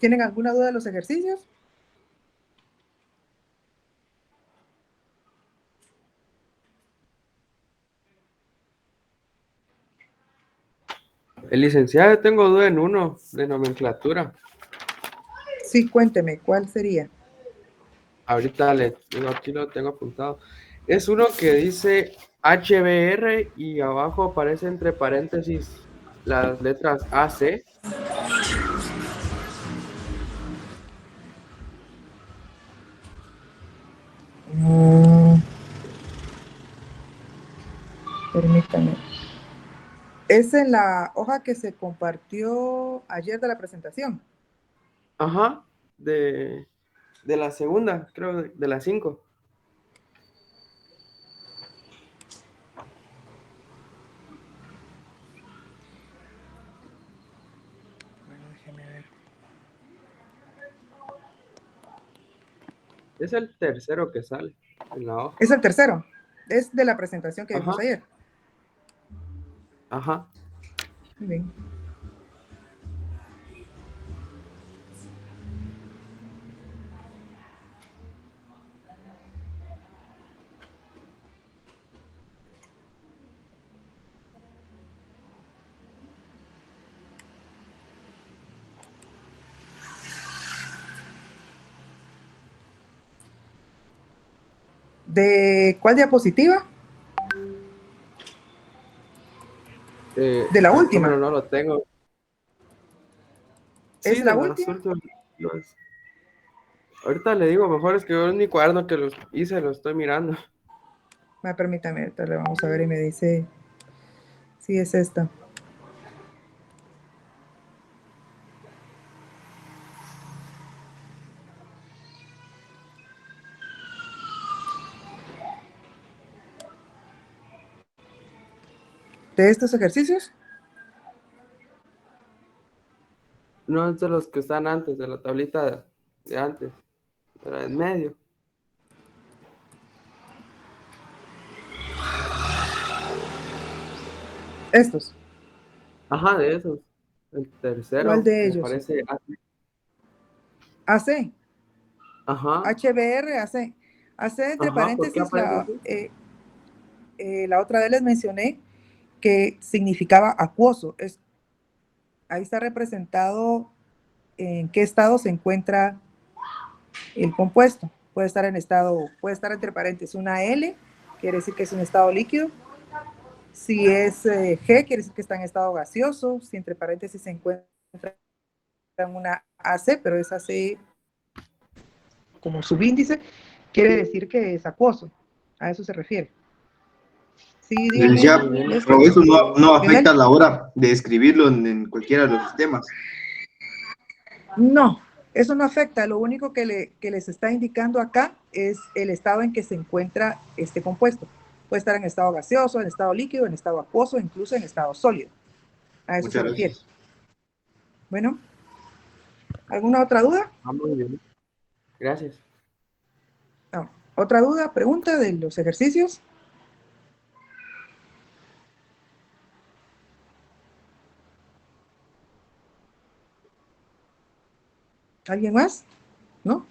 ¿Tienen alguna duda de los ejercicios? El licenciado, tengo duda en uno de nomenclatura. Sí, cuénteme, ¿cuál sería? Ahorita aquí lo tengo apuntado. Es uno que dice HBR y abajo aparece entre paréntesis las letras AC. Permítame. Es en la hoja que se compartió ayer de la presentación. Ajá, de la segunda, creo, de las 5. Bueno, déjeme ver. Es el tercero que sale en la hoja. Es el tercero. Es de la presentación que vimos Ajá, ayer. ajá. Muy bien. ¿De cuál diapositiva? De la El última. número no lo tengo. ¿Es Sí, la de las última? últimas. Ahorita le digo, mejor es que yo en mi cuaderno que los hice, lo estoy mirando. Permítame, ahorita le vamos a ver y me dice si es esta. ¿De estos ejercicios? No es de los que están antes, de la tablita de antes, pero en medio. Estos. Ajá, de esos. El ¿Cuál tercero, de que ellos? aparece. AC. Ajá, HBR, AC. AC, entre ajá, ¿por qué paréntesis, aparece así? la otra vez les mencioné que significaba acuoso. Ahí está representado en qué estado se encuentra el compuesto. Puede estar entre paréntesis una L, quiere decir que es un estado líquido. Si es G, quiere decir que está en estado gaseoso. Si entre paréntesis se encuentra en una AC, pero es AC como subíndice, quiere decir que es acuoso. A eso se refiere. Sí, dígame, Muy Licenciado, bien. pero eso no afecta Lionel. a la hora de escribirlo en cualquiera de los sistemas. No, eso no afecta. Lo único que les está indicando acá es el estado en que se encuentra este compuesto. Puede estar en estado gaseoso, en estado líquido, en estado acuoso, incluso en estado sólido. A eso se Muchas refiere. gracias. Bueno, ¿alguna otra duda? Ah, muy bien. Gracias. No. ¿Otra duda, pregunta de los ejercicios? ¿Alguien más? ¿No?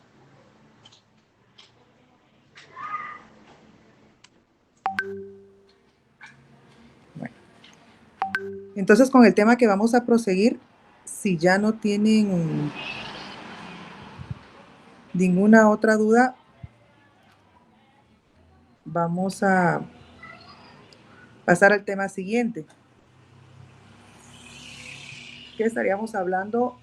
Bueno, entonces con el tema que vamos a proseguir, si ya no tienen ninguna otra duda, vamos a pasar al tema siguiente, que estaríamos hablando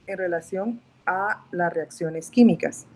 en relación a las reacciones químicas.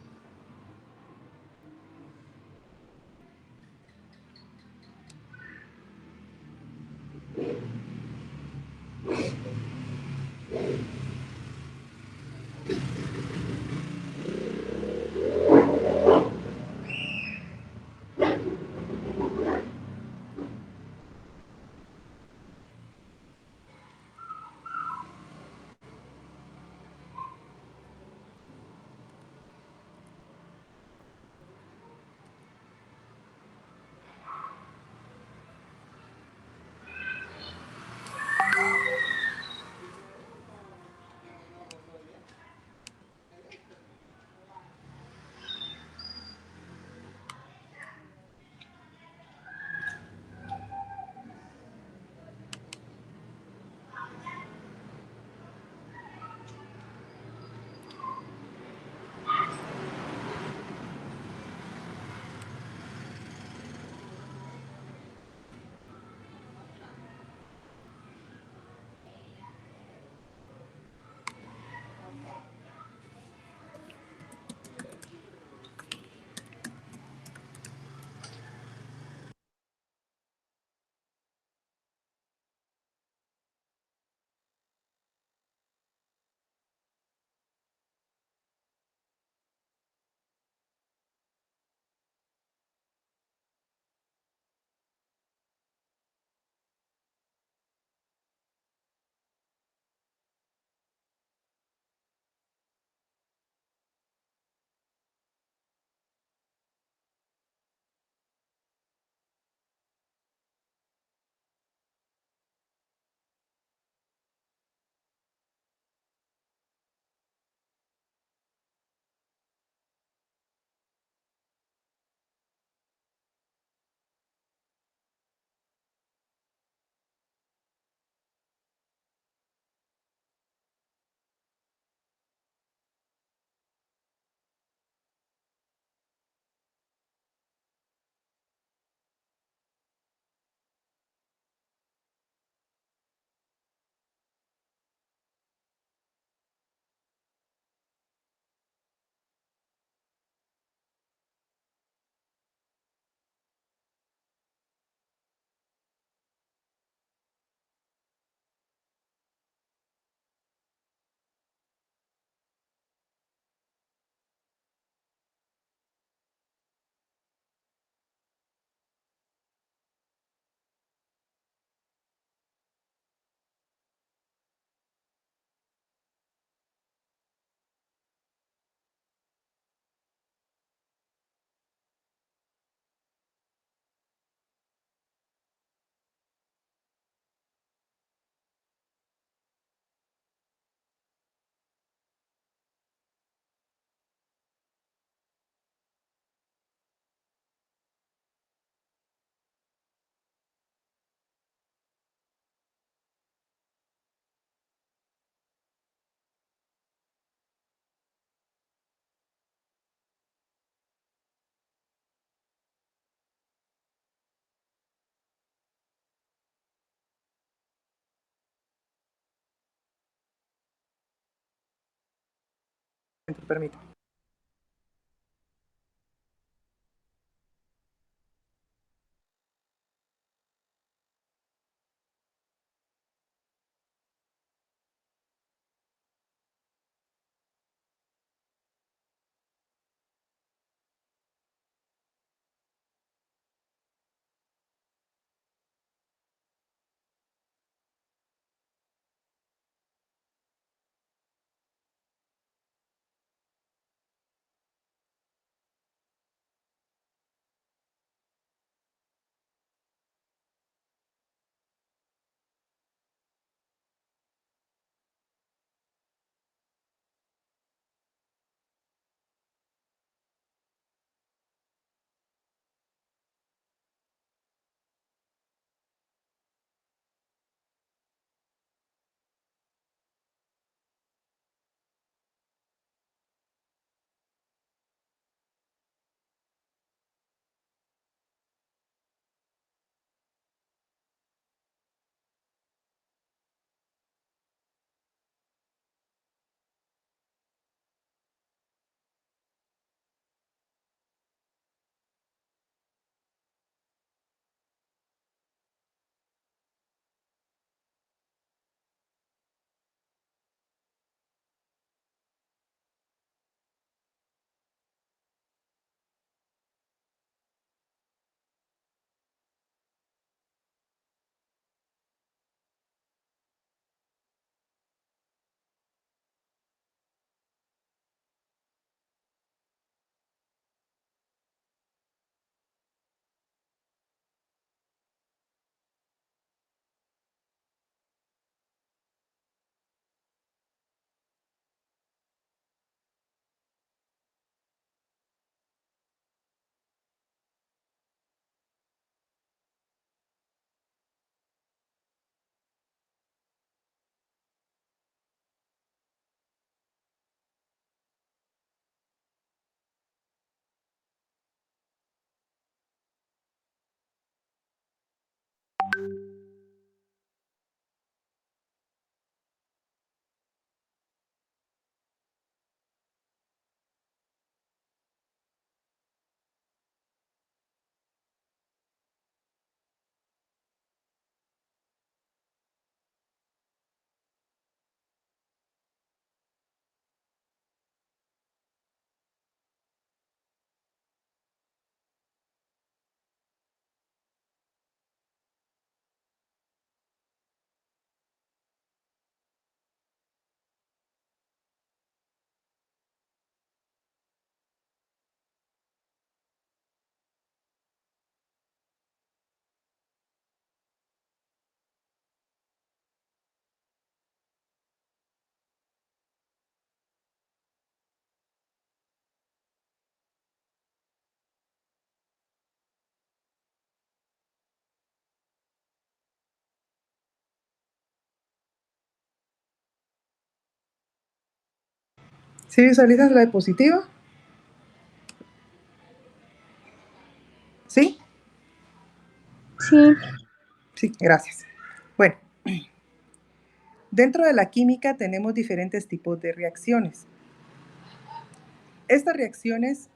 Permítame. ¿Sí visualizas la diapositiva? ¿Sí? Sí. Sí, gracias. Bueno, dentro de la química tenemos diferentes tipos de reacciones. Estas reacciones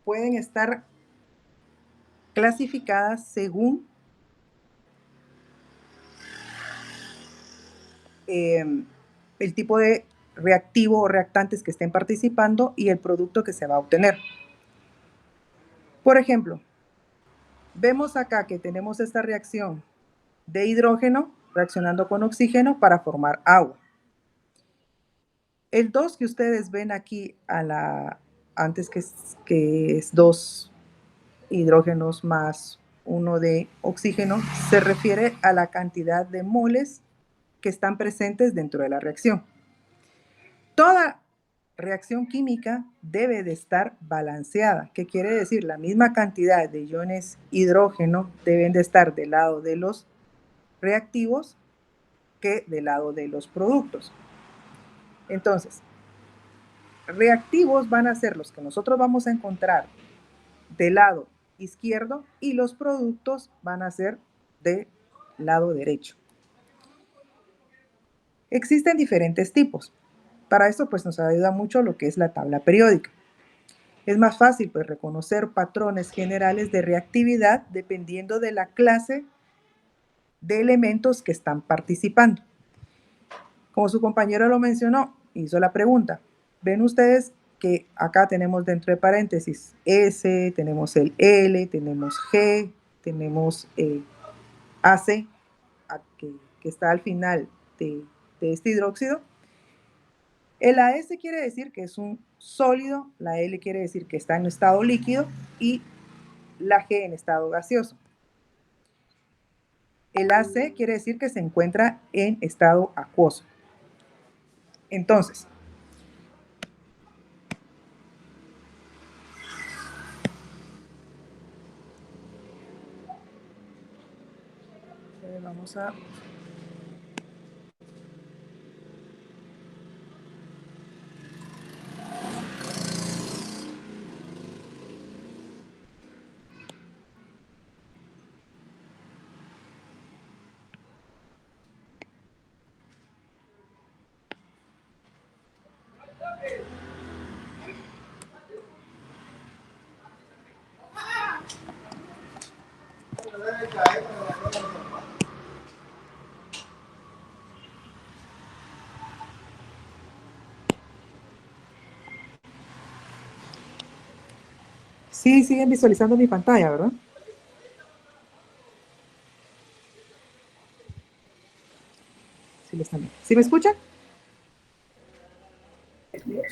pueden estar clasificadas según el tipo de reactivo o reactantes que estén participando y el producto que se va a obtener. Por ejemplo, vemos acá que tenemos esta reacción de hidrógeno reaccionando con oxígeno para formar agua. El 2 que ustedes ven aquí antes que es 2 hidrógenos más 1 de oxígeno, se refiere a la cantidad de moles que están presentes dentro de la reacción. Toda reacción química debe de estar balanceada, que quiere decir la misma cantidad de iones hidrógeno deben de estar del lado de los reactivos que del lado de los productos. Entonces, reactivos van a ser los que nosotros vamos a encontrar del lado izquierdo y los productos van a ser del lado derecho. Existen diferentes tipos. Para esto pues nos ayuda mucho lo que es la tabla periódica. Es más fácil pues reconocer patrones generales de reactividad dependiendo de la clase de elementos que están participando. Como su compañero lo mencionó, hizo la pregunta. Ven ustedes que acá tenemos dentro de paréntesis S, tenemos el L, tenemos G, tenemos AC, que está al final de este hidróxido. El AS quiere decir que es un sólido, la L quiere decir que está en estado líquido y la G en estado gaseoso. El AC quiere decir que se encuentra en estado acuoso. Entonces, vamos a... Sí, siguen visualizando mi pantalla, ¿verdad? Sí, están bien. ¿Sí me escuchan?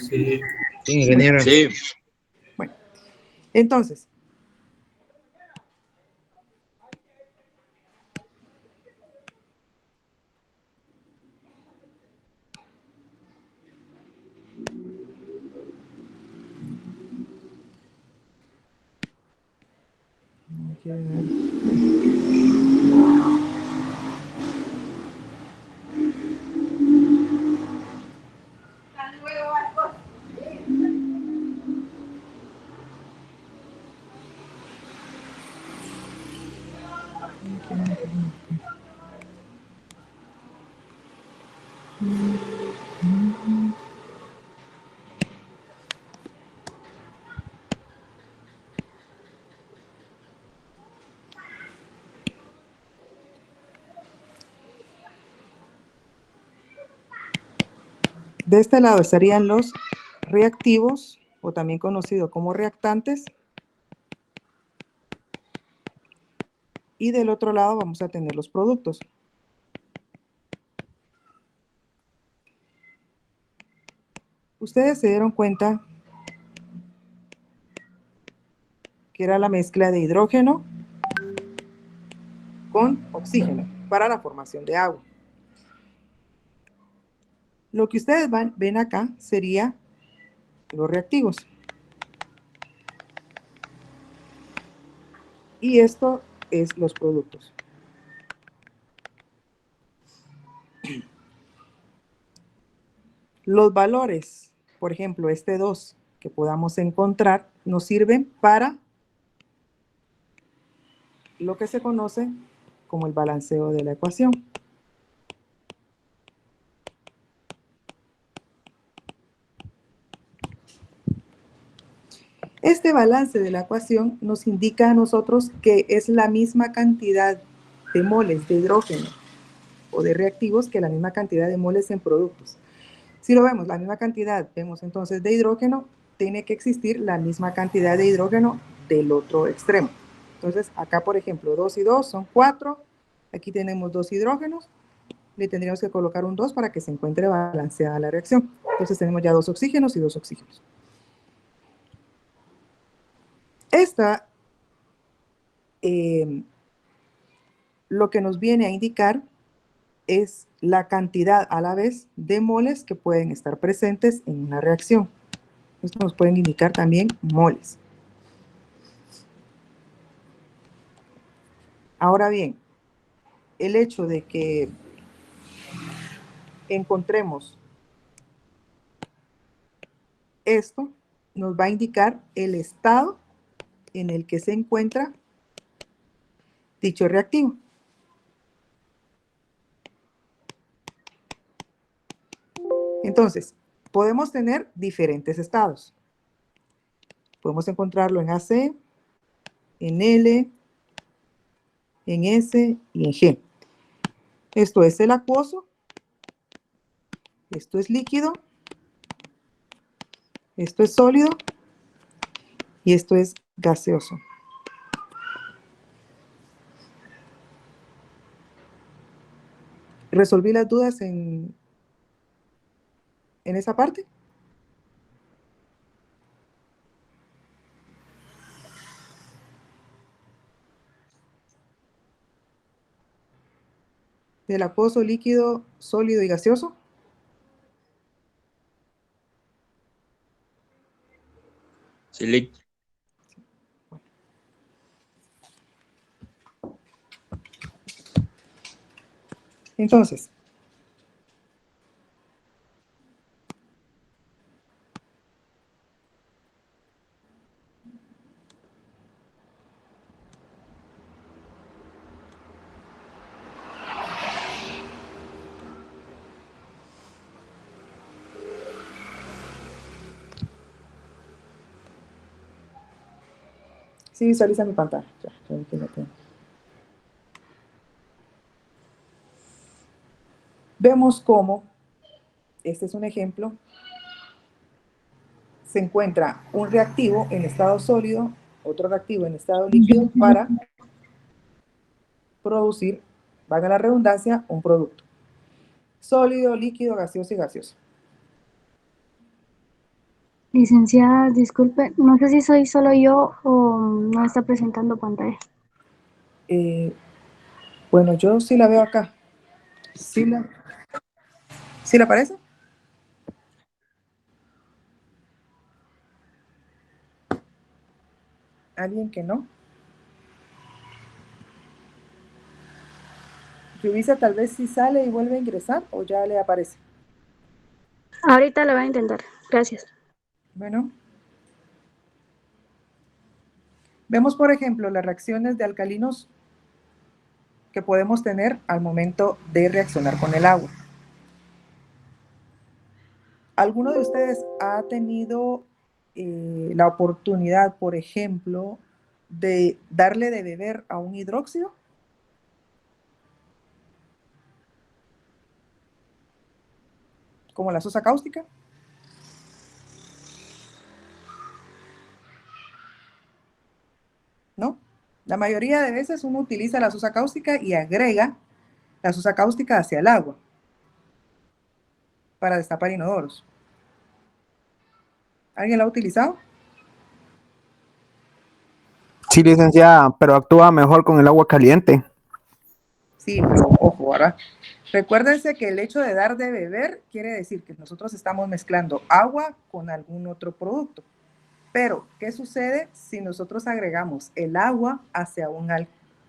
Sí, ingeniero. Sí. Bueno, entonces, de este lado estarían los reactivos, o también conocidos como reactantes, y del otro lado vamos a tener los productos. Ustedes se dieron cuenta que era la mezcla de hidrógeno con oxígeno para la formación de agua. Lo que ustedes ven acá sería los reactivos. Y esto es los productos. Los valores, por ejemplo, este 2 que podamos encontrar, nos sirven para lo que se conoce como el balanceo de la ecuación. Este balance de la ecuación nos indica a nosotros que es la misma cantidad de moles de hidrógeno o de reactivos que la misma cantidad de moles en productos. Si lo vemos, la misma cantidad, vemos entonces de hidrógeno, tiene que existir la misma cantidad de hidrógeno del otro extremo. Entonces, acá, por ejemplo, 2 y 2 son 4. Aquí tenemos 2 hidrógenos. Le tendríamos que colocar un 2 para que se encuentre balanceada la reacción. Entonces, tenemos ya 2 oxígenos y 2 oxígenos. Esta, lo que nos viene a indicar es la cantidad a la vez de moles que pueden estar presentes en una reacción. Esto nos pueden indicar también moles. Ahora bien, el hecho de que encontremos esto nos va a indicar el estado en el que se encuentra dicho reactivo. Entonces, podemos tener diferentes estados. Podemos encontrarlo en AC, en L, en S y en G. Esto es el acuoso, esto es líquido, esto es sólido y esto es gaseoso. ¿Resolví las dudas en esa parte? Del acuoso, líquido, sólido y gaseoso. Sí, Entonces, sí visualiza mi pantalla. Ya aquí la tengo. Vemos cómo, este es un ejemplo, se encuentra un reactivo en estado sólido, otro reactivo en estado líquido para producir, valga la redundancia, un producto. Sólido, líquido, gaseoso y gaseoso. Licenciada, disculpe, no sé si soy solo yo o no está presentando pantalla. Bueno, yo sí la veo acá. ¿Sí le aparece? ¿Alguien que no? Revisa tal vez si sale y vuelve a ingresar o ya le aparece. Ahorita lo voy a intentar. Gracias. Bueno. Vemos, por ejemplo, las reacciones de alcalinos que podemos tener al momento de reaccionar con el agua. ¿Alguno de ustedes ha tenido la oportunidad, por ejemplo, de darle de beber a un hidróxido? Como la sosa cáustica. ¿No? La mayoría de veces uno utiliza la sosa cáustica y agrega la sosa cáustica hacia el agua para destapar inodoros. ¿Alguien la ha utilizado? Sí, licenciada, pero actúa mejor con el agua caliente. Sí, pero ojo, ¿verdad? Recuérdense que el hecho de dar de beber quiere decir que nosotros estamos mezclando agua con algún otro producto. Pero, ¿qué sucede si nosotros agregamos el agua hacia un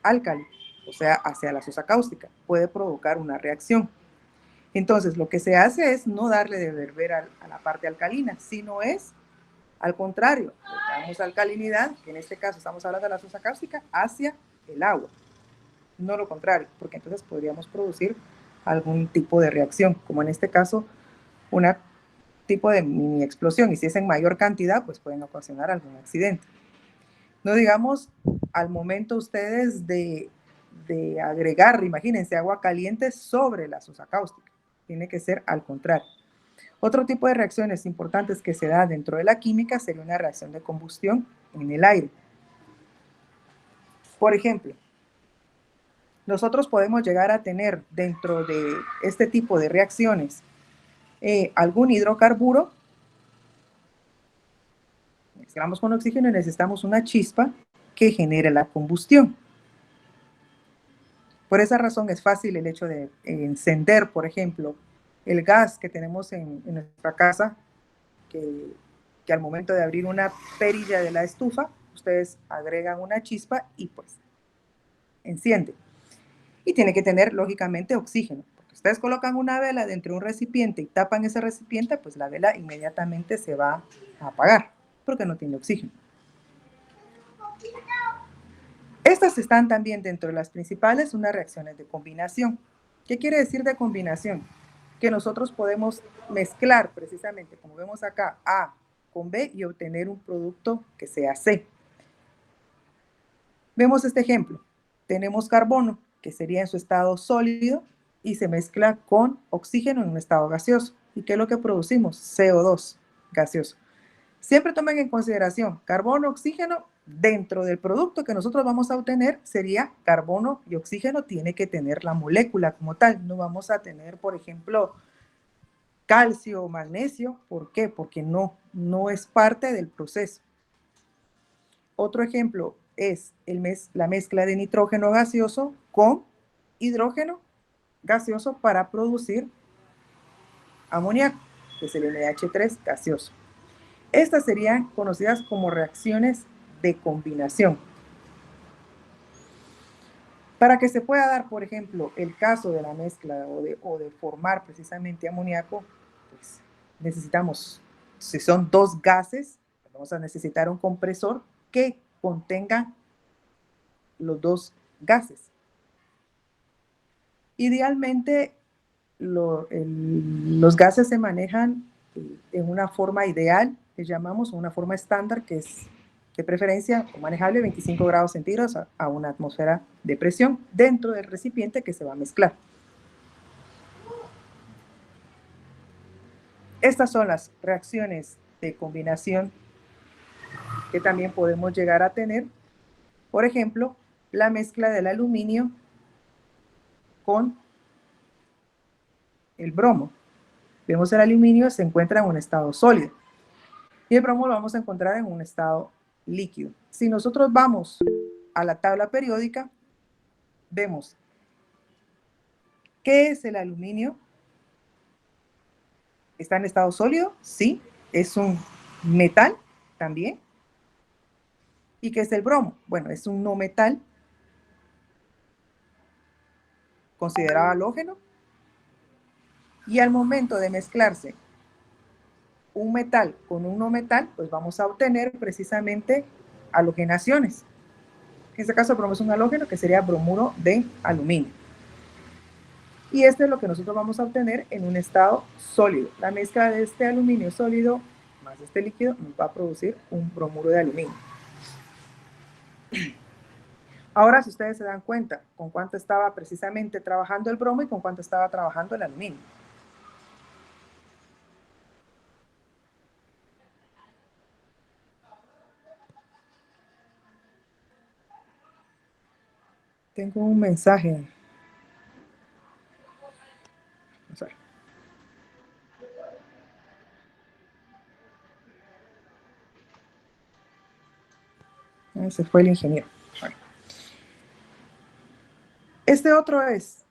álcali? O sea, hacia la sosa cáustica. Puede provocar una reacción. Entonces, lo que se hace es no darle de beber a la parte alcalina, sino es al contrario, le damos alcalinidad, que en este caso estamos hablando de la sosa cáustica, hacia el agua. No lo contrario, porque entonces podríamos producir algún tipo de reacción, como en este caso, un tipo de mini explosión, y si es en mayor cantidad, pues pueden ocasionar algún accidente. No digamos, al momento ustedes de agregar, imagínense, agua caliente sobre la sosa cáustica. Tiene que ser al contrario. Otro tipo de reacciones importantes que se da dentro de la química sería una reacción de combustión en el aire. Por ejemplo, nosotros podemos llegar a tener dentro de este tipo de reacciones algún hidrocarburo. Mezclamos con oxígeno y necesitamos una chispa que genere la combustión. Por esa razón es fácil el hecho de encender, por ejemplo, el gas que tenemos en nuestra casa, que al momento de abrir una perilla de la estufa, ustedes agregan una chispa y pues enciende. Y tiene que tener, lógicamente, oxígeno. Porque ustedes colocan una vela dentro de un recipiente y tapan ese recipiente, pues la vela inmediatamente se va a apagar, porque no tiene oxígeno. Estas están también dentro de las principales, unas reacciones de combinación. ¿Qué quiere decir de combinación? que nosotros podemos mezclar precisamente, como vemos acá, A con B y obtener un producto que sea C. Vemos este ejemplo. Tenemos carbono, que sería en su estado sólido, y se mezcla con oxígeno en un estado gaseoso. ¿Y qué es lo que producimos? CO2 gaseoso. Siempre tomen en consideración carbono, oxígeno, dentro del producto que nosotros vamos a obtener sería carbono y oxígeno, tiene que tener la molécula como tal. No vamos a tener, por ejemplo, calcio o magnesio. ¿Por qué? Porque no es parte del proceso. Otro ejemplo es la mezcla de nitrógeno gaseoso con hidrógeno gaseoso para producir amoníaco, que es el NH3 gaseoso. Estas serían conocidas como reacciones de combinación. Para que se pueda dar, por ejemplo, el caso de la mezcla o de formar precisamente amoníaco, pues necesitamos, si son dos gases, vamos a necesitar un compresor que contenga los dos gases. Idealmente, los gases se manejan en una forma ideal, que llamamos una forma estándar, que es de preferencia o manejable 25 grados centígrados a una atmósfera de presión dentro del recipiente que se va a mezclar. Estas son las reacciones de combinación que también podemos llegar a tener. Por ejemplo, la mezcla del aluminio con el bromo. Vemos el aluminio se encuentra en un estado sólido y el bromo lo vamos a encontrar en un estado líquido. Si nosotros vamos a la tabla periódica, vemos ¿qué es el aluminio? ¿Está en estado sólido? Sí. ¿Es un metal? También. ¿Y qué es el bromo? Bueno, es un no metal considerado halógeno. Y al momento de mezclarse un metal con un no metal, pues vamos a obtener precisamente halogenaciones. En este caso el bromo es un halógeno que sería bromuro de aluminio. Y este es lo que nosotros vamos a obtener en un estado sólido. La mezcla de este aluminio sólido más este líquido nos va a producir un bromuro de aluminio. Ahora, si ustedes se dan cuenta con cuánto estaba precisamente trabajando el bromo y con cuánto estaba trabajando el aluminio. Tengo un mensaje. Vamos a ver. Se fue el ingeniero. Bueno. Este otro es,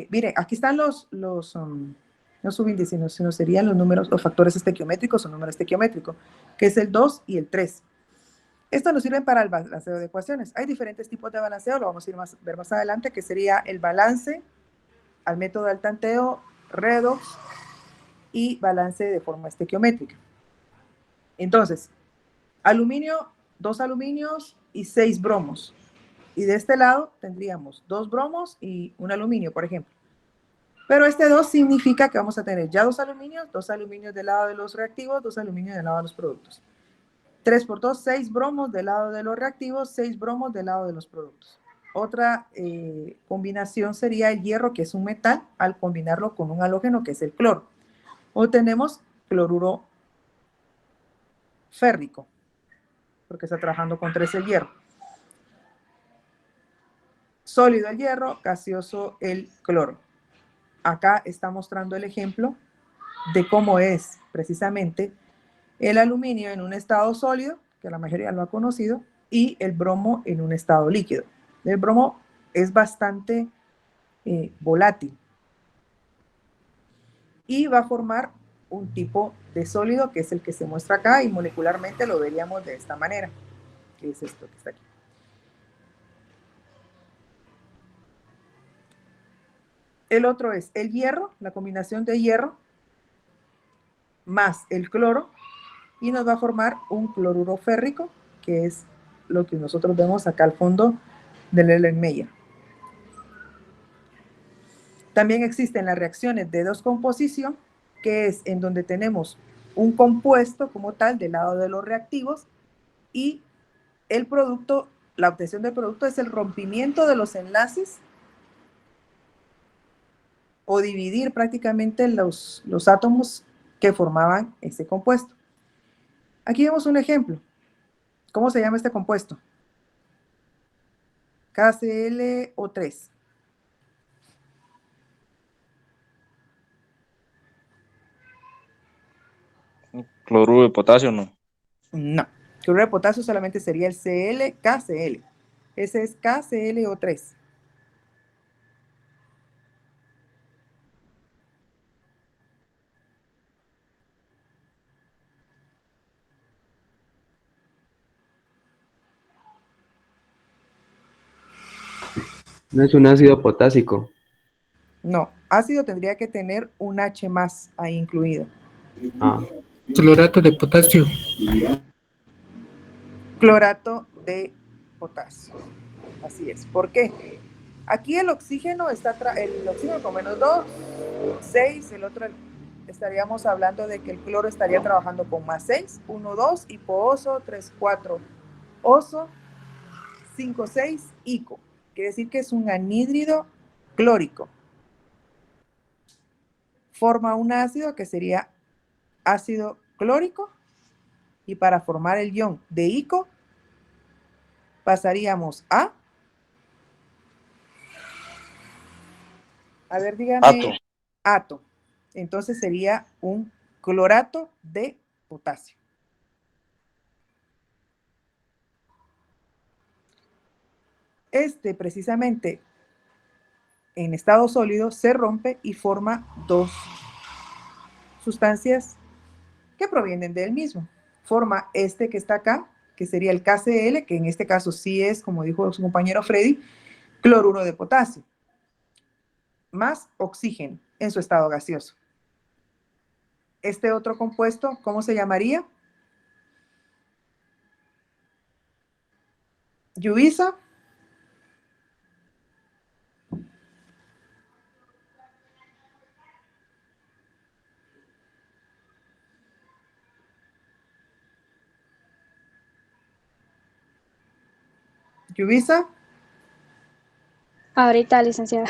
mire, aquí están los subíndices, sino serían los números, los factores estequiométricos o número estequiométrico, que es el 2 y el 3. Estos nos sirven para el balanceo de ecuaciones. Hay diferentes tipos de balanceo, lo vamos a ver más adelante, que sería el balance al método del tanteo, redox y balance de forma estequiométrica. Entonces, aluminio, 2 aluminios y 6 bromos. Y de este lado tendríamos 2 bromos y un aluminio, por ejemplo. Pero este 2 significa que vamos a tener ya 2 aluminios del lado de los reactivos, 2 aluminios del lado de los productos. 3 por 2, 6 bromos del lado de los reactivos, 6 bromos del lado de los productos. Otra combinación sería el hierro, que es un metal, al combinarlo con un halógeno, que es el cloro. O tenemos cloruro férrico, porque está trabajando con 3 el hierro. Sólido el hierro, gaseoso el cloro. Acá está mostrando el ejemplo de cómo es precisamente el aluminio en un estado sólido, que la mayoría lo ha conocido, y el bromo en un estado líquido. El bromo es bastante volátil y va a formar un tipo de sólido que es el que se muestra acá y molecularmente lo veríamos de esta manera, que es esto que está aquí. El otro es el hierro, la combinación de hierro más el cloro, y nos va a formar un cloruro férrico, que es lo que nosotros vemos acá al fondo del Erlenmeyer. También existen las reacciones de descomposición, que es en donde tenemos un compuesto como tal del lado de los reactivos y el producto, la obtención del producto es el rompimiento de los enlaces o dividir prácticamente los átomos que formaban ese compuesto. Aquí vemos un ejemplo. ¿Cómo se llama este compuesto? KClO3. Cloruro de potasio, no. No. Cloruro de potasio solamente sería el KCl. Ese es KClO3. No es un ácido potásico. No, ácido tendría que tener un H más ahí incluido. Ah, Clorato de potasio. Clorato de potasio. Así es. ¿Por qué? Aquí el oxígeno está, el oxígeno con -2, 6, el otro estaríamos hablando de que el cloro estaría trabajando con +6, 1, 2, hipooso, 3, 4, oso, 5, 6, ico. Quiere decir que es un anhídrido clórico. Forma un ácido que sería ácido clórico y para formar el ion de ico pasaríamos a ver, dígame, ato. Entonces sería un clorato de potasio. Este precisamente en estado sólido se rompe y forma dos sustancias que provienen del mismo. Forma este que está acá, que sería el KCl, que en este caso sí es, como dijo su compañero Freddy, cloruro de potasio, más oxígeno en su estado gaseoso. Este otro compuesto, ¿cómo se llamaría? Lluviza. Lluviza. Ahorita, licenciada.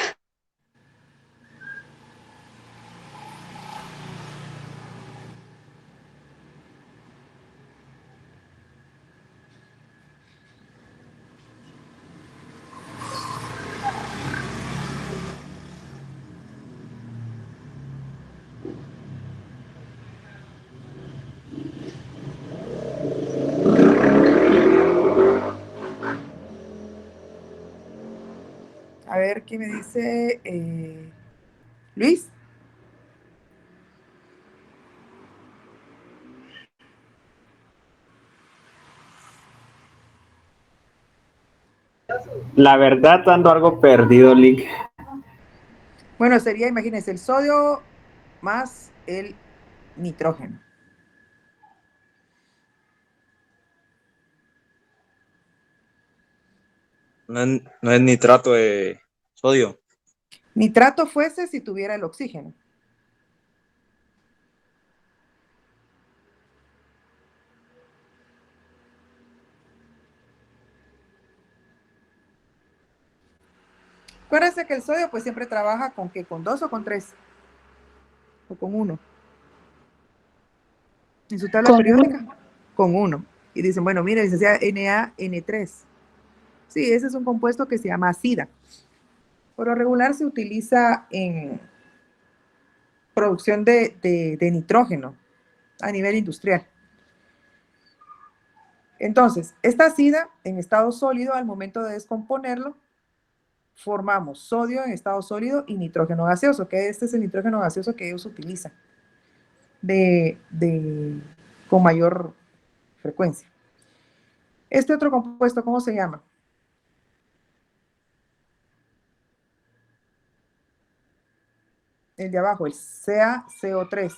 A ver, ¿qué me dice Luis? La verdad, ando algo perdido, Lick. Bueno, sería, imagínense, el sodio más el nitrógeno. No es nitrato de sodio. Nitrato fuese si tuviera el oxígeno. Acuérdense que el sodio pues siempre trabaja con ¿qué? ¿Con 2 o con 3? ¿O con 1? En su tabla Con periódica, con 1. Y dicen, bueno, mire, licenciada, NaN3. Sí, ese es un compuesto que se llama ácida. Por lo regular se utiliza en producción de nitrógeno a nivel industrial. Entonces, esta ácida en estado sólido, al momento de descomponerlo, formamos sodio en estado sólido y nitrógeno gaseoso, que este es el nitrógeno gaseoso que ellos utilizan con mayor frecuencia. Este otro compuesto, ¿cómo se llama? El de abajo, el CaCO3.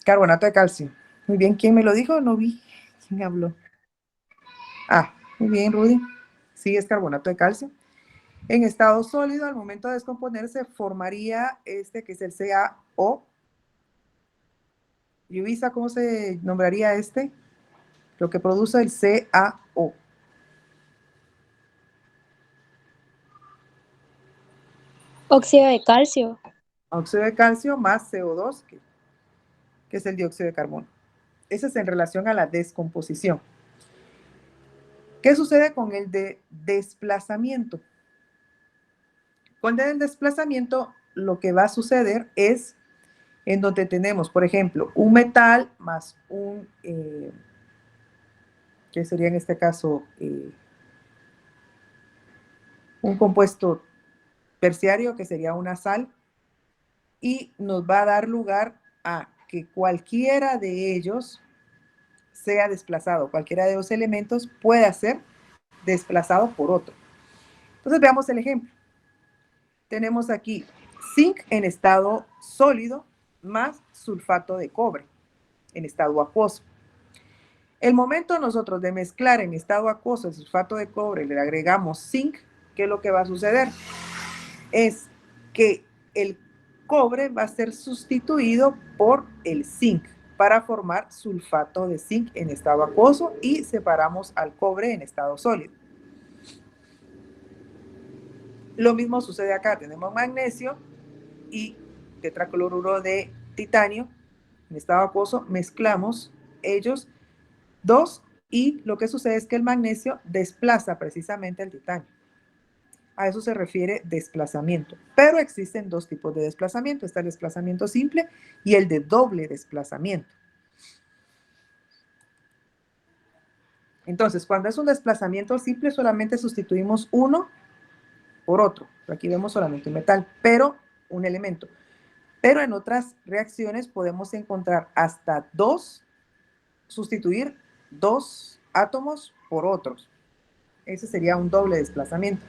Carbonato de calcio. Muy bien, ¿quién me lo dijo? No vi. ¿Quién habló? Ah, Muy bien, Rudy. Sí, es carbonato de calcio. En estado sólido, al momento de descomponerse, formaría este que es el CaO. Yubisa, ¿cómo se nombraría este? Lo que produce el CaO. Óxido de calcio. Óxido de calcio más CO2, que es el dióxido de carbono. Ese es en relación a la descomposición. ¿Qué sucede con el de desplazamiento? Con el desplazamiento, lo que va a suceder es en donde tenemos, por ejemplo, un metal más un, ¿qué sería en este caso? Un compuesto terciario, que sería una sal, y nos va a dar lugar a que cualquiera de ellos sea desplazado, cualquiera de los elementos pueda ser desplazado por otro. Entonces veamos el ejemplo. Tenemos aquí zinc en estado sólido más sulfato de cobre en estado acuoso. El momento nosotros de mezclar en estado acuoso el sulfato de cobre, le agregamos zinc, ¿qué es lo que va a suceder? Es que el cobre va a ser sustituido por el zinc para formar sulfato de zinc en estado acuoso y separamos al cobre en estado sólido. Lo mismo sucede acá, tenemos magnesio y tetracloruro de titanio en estado acuoso, mezclamos ellos dos y lo que sucede es que el magnesio desplaza precisamente el titanio. A eso se refiere desplazamiento. Pero existen dos tipos de desplazamiento. Está el desplazamiento simple y el de doble desplazamiento. Entonces, cuando es un desplazamiento simple, solamente sustituimos uno por otro. Aquí vemos solamente un metal, pero un elemento. Pero en otras reacciones podemos encontrar hasta sustituir dos átomos por otros. Ese sería un doble desplazamiento.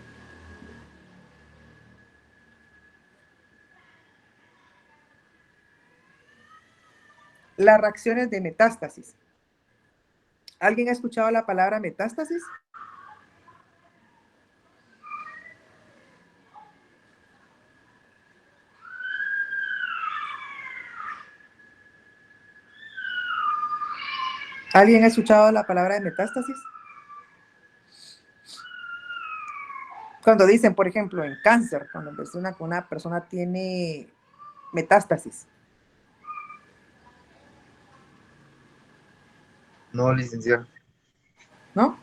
Las reacciones de metástasis. ¿Alguien ha escuchado la palabra metástasis? ¿Alguien ha escuchado la palabra de metástasis? Cuando dicen, por ejemplo, en cáncer, cuando una persona tiene metástasis. No, licenciado. ¿No?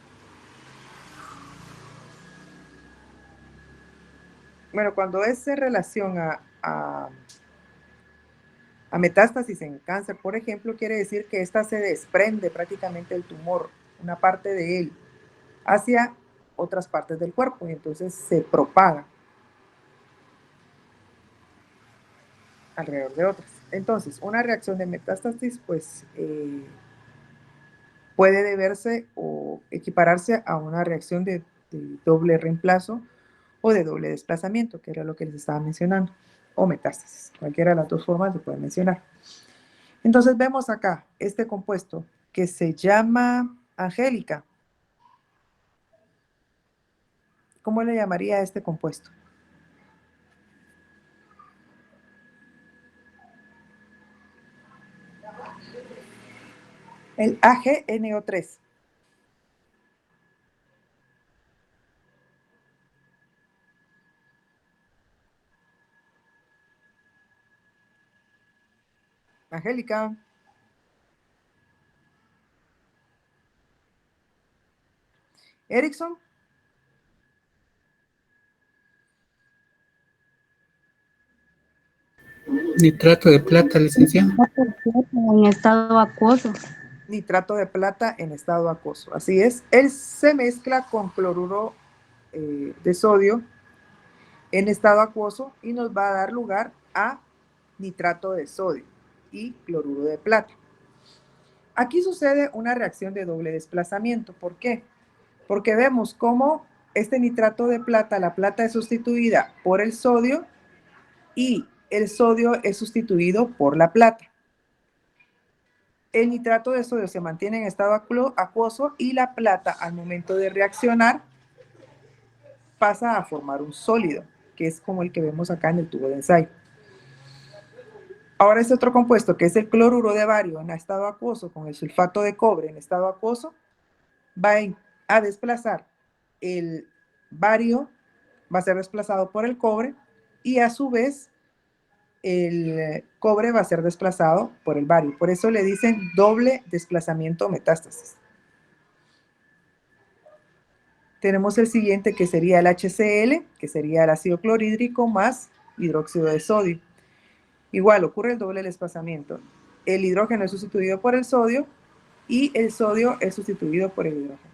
Bueno, cuando es en relación a metástasis en cáncer, por ejemplo, quiere decir que esta se desprende prácticamente del tumor, una parte de él, hacia otras partes del cuerpo y entonces se propaga alrededor de otras. Entonces, una reacción de metástasis, pues, puede deberse o equipararse a una reacción de doble reemplazo o de doble desplazamiento, que era lo que les estaba mencionando, o metástasis. Cualquiera de las dos formas se puede mencionar. Entonces vemos acá este compuesto que se llama Angélica. ¿Cómo le llamaría a este compuesto? El AgNO3. Angélica. Erickson. Nitrato de plata, licenciado. En estado acuoso. Nitrato de plata en estado acuoso. Así es. Él se mezcla con cloruro de sodio en estado acuoso y nos va a dar lugar a nitrato de sodio y cloruro de plata. Aquí sucede una reacción de doble desplazamiento. ¿Por qué? Porque vemos cómo este nitrato de plata, la plata es sustituida por el sodio y el sodio es sustituido por la plata. El nitrato de sodio se mantiene en estado acuoso y la plata, al momento de reaccionar, pasa a formar un sólido, que es como el que vemos acá en el tubo de ensayo. Ahora este otro compuesto, que es el cloruro de bario en estado acuoso con el sulfato de cobre en estado acuoso, va a desplazar el bario, va a ser desplazado por el cobre y a su vez el cobre va a ser desplazado por el bario. Por eso le dicen doble desplazamiento metástasis. Tenemos el siguiente que sería el HCl, que sería el ácido clorhídrico más hidróxido de sodio. Igual ocurre el doble desplazamiento. El hidrógeno es sustituido por el sodio y el sodio es sustituido por el hidrógeno.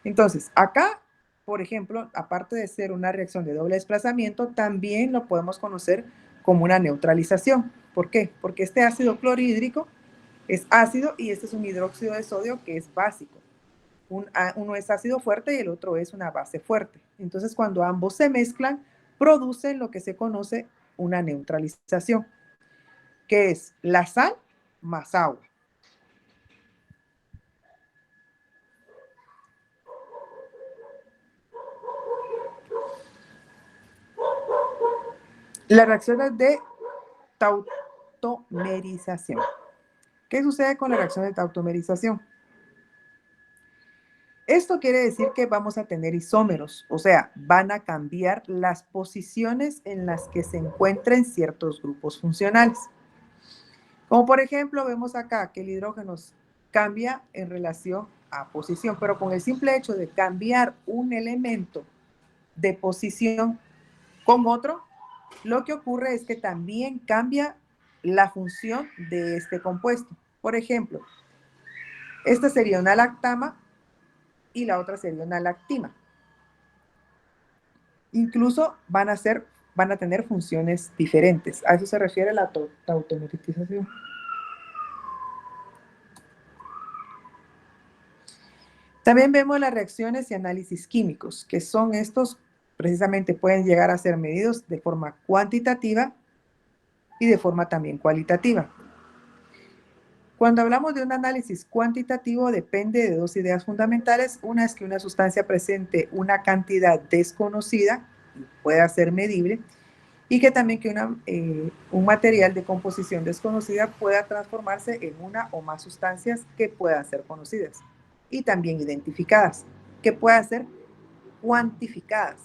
Entonces, acá, por ejemplo, aparte de ser una reacción de doble desplazamiento, también lo podemos conocer como una neutralización. ¿Por qué? Porque este ácido clorhídrico es ácido y este es un hidróxido de sodio que es básico. Uno es ácido fuerte y el otro es una base fuerte. Entonces, cuando ambos se mezclan, producen lo que se conoce una neutralización, que es la sal más agua. Las reacciones de tautomerización. ¿Qué sucede con la reacción de tautomerización? Esto quiere decir que vamos a tener isómeros, o sea, van a cambiar las posiciones en las que se encuentran ciertos grupos funcionales. Como por ejemplo, vemos acá que el hidrógeno cambia en relación a posición, pero con el simple hecho de cambiar un elemento de posición con otro, lo que ocurre es que también cambia la función de este compuesto. Por ejemplo, esta sería una lactama y la otra sería una lactima. Incluso van a tener funciones diferentes. A eso se refiere la tautomerización. También vemos las reacciones y análisis químicos, que son estos, precisamente pueden llegar a ser medidos de forma cuantitativa y de forma también cualitativa. Cuando hablamos de un análisis cuantitativo depende de dos ideas fundamentales. Una es que una sustancia presente una cantidad desconocida, pueda ser medible, y que también que un material de composición desconocida pueda transformarse en una o más sustancias que puedan ser conocidas y también identificadas, que puedan ser cuantificadas.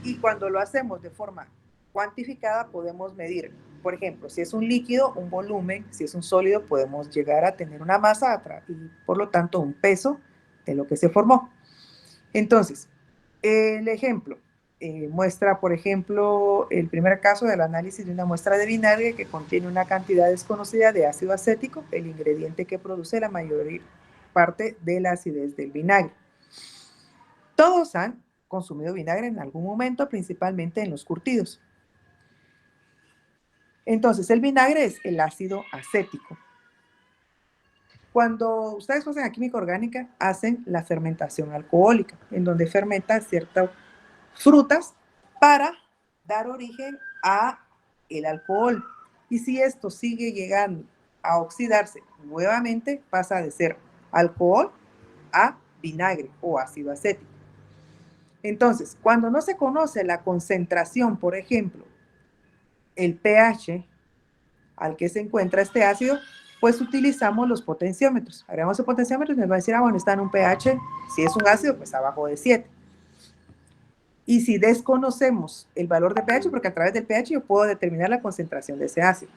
Y cuando lo hacemos de forma cuantificada podemos medir, por ejemplo, si es un líquido, un volumen, si es un sólido, podemos llegar a tener una masa y por lo tanto un peso de lo que se formó. Entonces, el ejemplo muestra, por ejemplo, el primer caso del análisis de una muestra de vinagre que contiene una cantidad desconocida de ácido acético, el ingrediente que produce la mayor parte de la acidez del vinagre. Todos han consumido vinagre en algún momento, principalmente en los curtidos. Entonces, el vinagre es el ácido acético. Cuando ustedes hacen la química orgánica, hacen la fermentación alcohólica, en donde fermentan ciertas frutas para dar origen a el alcohol. Y si esto sigue llegando a oxidarse nuevamente, pasa de ser alcohol a vinagre o ácido acético. Entonces, cuando no se conoce la concentración, por ejemplo, el pH al que se encuentra este ácido, pues utilizamos los potenciómetros. Agregamos el potenciómetro y nos va a decir, bueno, está en un pH, si es un ácido, pues abajo de 7. Y si desconocemos el valor de pH, porque a través del pH yo puedo determinar la concentración de ese ácido.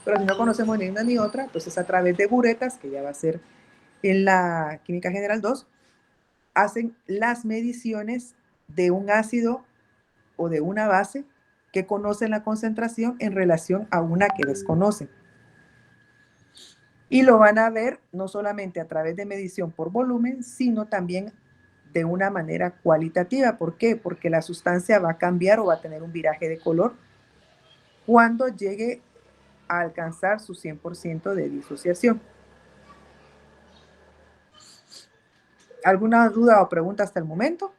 Pero si no conocemos ni una ni otra, entonces a través de buretas, que ya va a ser en la Química General 2, hacen las mediciones de un ácido o de una base que conocen la concentración en relación a una que desconocen. Y lo van a ver no solamente a través de medición por volumen, sino también de una manera cualitativa. ¿Por qué? Porque la sustancia va a cambiar o va a tener un viraje de color cuando llegue a alcanzar su 100% de disociación. ¿Alguna duda o pregunta hasta el momento?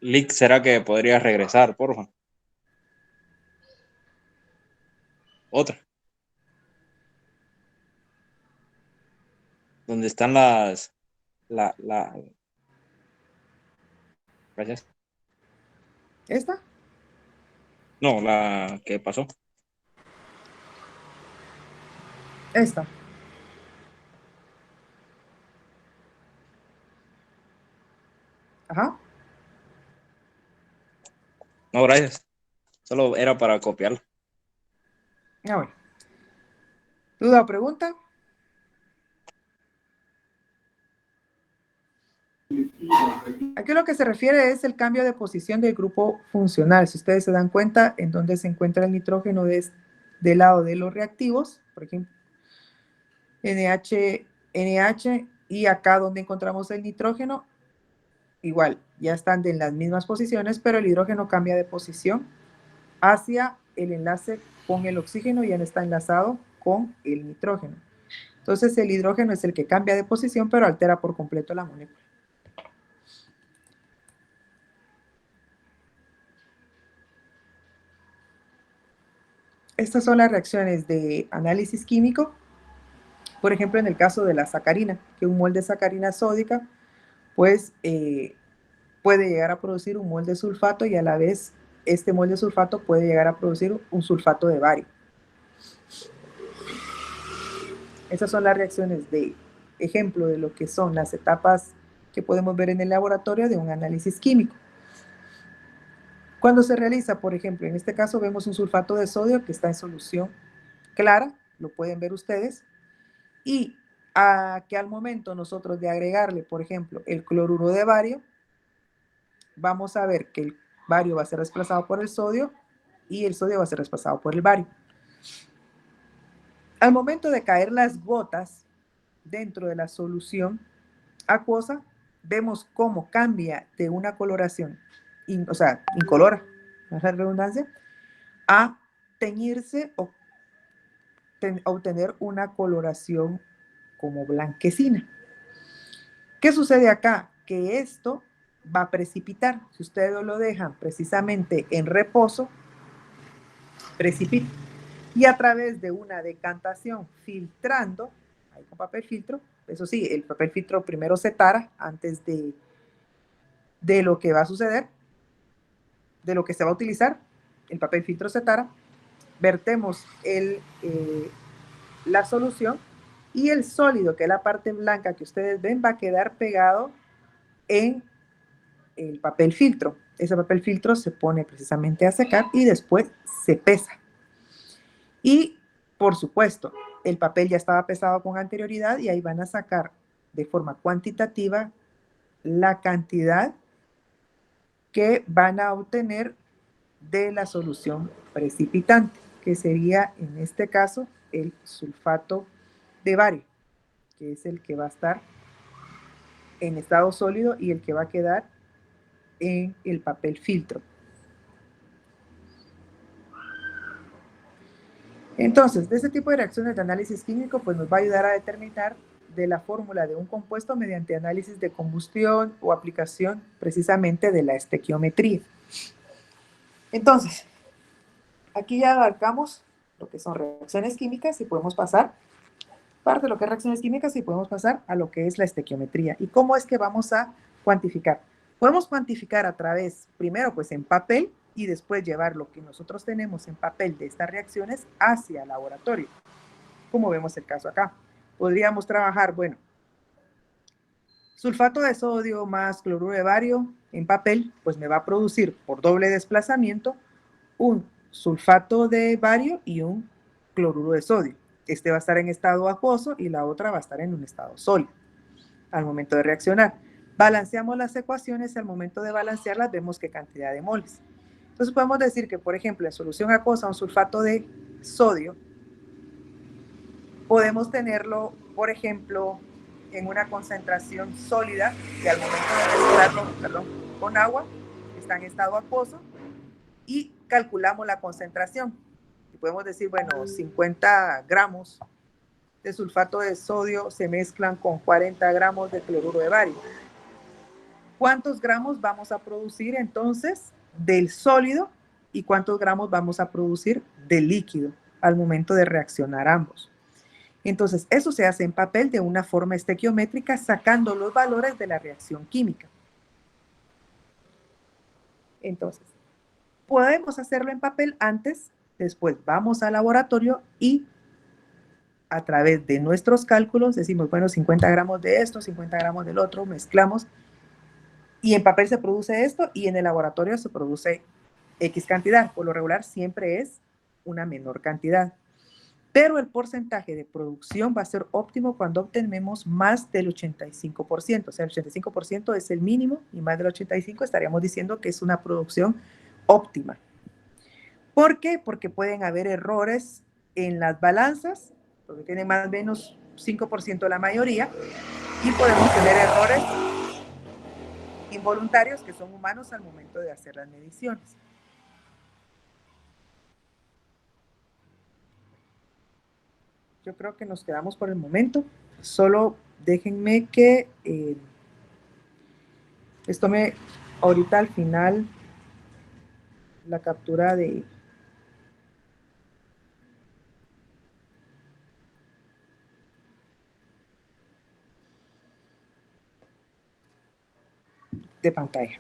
Lick, ¿será que podría regresar, porfa? Otra. Donde están gracias. ¿Esta? No, la que pasó. Esta. Ajá. No, gracias. Solo era para copiarlo. Ya bueno. ¿Duda o pregunta? Aquí lo que se refiere es el cambio de posición del grupo funcional. Si ustedes se dan cuenta en dónde se encuentra el nitrógeno del lado de los reactivos, por ejemplo, NH, NH, y acá donde encontramos el nitrógeno, igual, ya están en las mismas posiciones, pero el hidrógeno cambia de posición hacia el enlace con el oxígeno, ya no está enlazado con el nitrógeno. Entonces el hidrógeno es el que cambia de posición, pero altera por completo la molécula. Estas son las reacciones de análisis químico. Por ejemplo, en el caso de la sacarina, que un mol de sacarina sódica, pues puede llegar a producir un mol de sulfato y a la vez este mol de sulfato puede llegar a producir un sulfato de bario. Esas son las reacciones de ejemplo de lo que son las etapas que podemos ver en el laboratorio de un análisis químico. Cuando se realiza, por ejemplo, en este caso vemos un sulfato de sodio que está en solución clara, lo pueden ver ustedes, y que al momento nosotros de agregarle, por ejemplo, el cloruro de bario, vamos a ver que el bario va a ser desplazado por el sodio y el sodio va a ser desplazado por el bario. Al momento de caer las gotas dentro de la solución acuosa, vemos cómo cambia de una coloración, o sea, incolora, no es la redundancia, a teñirse o obtener una coloración como blanquecina. ¿Qué sucede acá? Que esto va a precipitar. Si ustedes lo dejan precisamente en reposo, precipita. Y a través de una decantación filtrando, ahí con papel filtro, eso sí, el papel filtro primero se tara antes de lo que va a suceder, de lo que se va a utilizar, el papel filtro se tara, vertemos la solución y el sólido, que es la parte blanca que ustedes ven, va a quedar pegado en el papel filtro. Ese papel filtro se pone precisamente a secar y después se pesa. Y, por supuesto, el papel ya estaba pesado con anterioridad y ahí van a sacar de forma cuantitativa la cantidad que van a obtener de la solución precipitante, que sería en este caso el sulfato de bario, que es el que va a estar en estado sólido y el que va a quedar en el papel filtro. Entonces, de este tipo de reacciones de análisis químico, pues nos va a ayudar a determinar de la fórmula de un compuesto mediante análisis de combustión o aplicación precisamente de la estequiometría. Entonces, aquí ya abarcamos lo que son reacciones químicas y podemos pasar, parte de lo que es reacciones químicas y podemos pasar a lo que es la estequiometría. ¿Y cómo es que vamos a cuantificar? Podemos cuantificar a través, primero pues en papel y después llevar lo que nosotros tenemos en papel de estas reacciones hacia el laboratorio, como vemos el caso acá. Podríamos trabajar, bueno, sulfato de sodio más cloruro de bario en papel, pues me va a producir por doble desplazamiento un sulfato de bario y un cloruro de sodio. Este va a estar en estado acuoso y la otra va a estar en un estado sólido al momento de reaccionar. Balanceamos las ecuaciones y al momento de balancearlas vemos qué cantidad de moles. Entonces podemos decir que, por ejemplo, en solución acuosa un sulfato de sodio, podemos tenerlo, por ejemplo, en una concentración sólida que al momento de mezclarlo con agua está en estado acuoso y calculamos la concentración. Y podemos decir, bueno, 50 gramos de sulfato de sodio se mezclan con 40 gramos de cloruro de bario. ¿Cuántos gramos vamos a producir entonces del sólido y cuántos gramos vamos a producir del líquido al momento de reaccionar ambos? Entonces, eso se hace en papel de una forma estequiométrica sacando los valores de la reacción química. Entonces, podemos hacerlo en papel antes, después vamos al laboratorio y a través de nuestros cálculos decimos, bueno, 50 gramos de esto, 50 gramos del otro, mezclamos y en papel se produce esto y en el laboratorio se produce X cantidad. Por lo regular siempre es una menor cantidad. Pero el porcentaje de producción va a ser óptimo cuando obtenemos más del 85%. O sea, el 85% es el mínimo y más del 85% estaríamos diciendo que es una producción óptima. ¿Por qué? Porque pueden haber errores en las balanzas, porque tienen más o menos 5% la mayoría, y podemos tener errores involuntarios que son humanos al momento de hacer las mediciones. Yo creo que nos quedamos por el momento. Solo déjenme que les tome ahorita al final la captura de pantalla.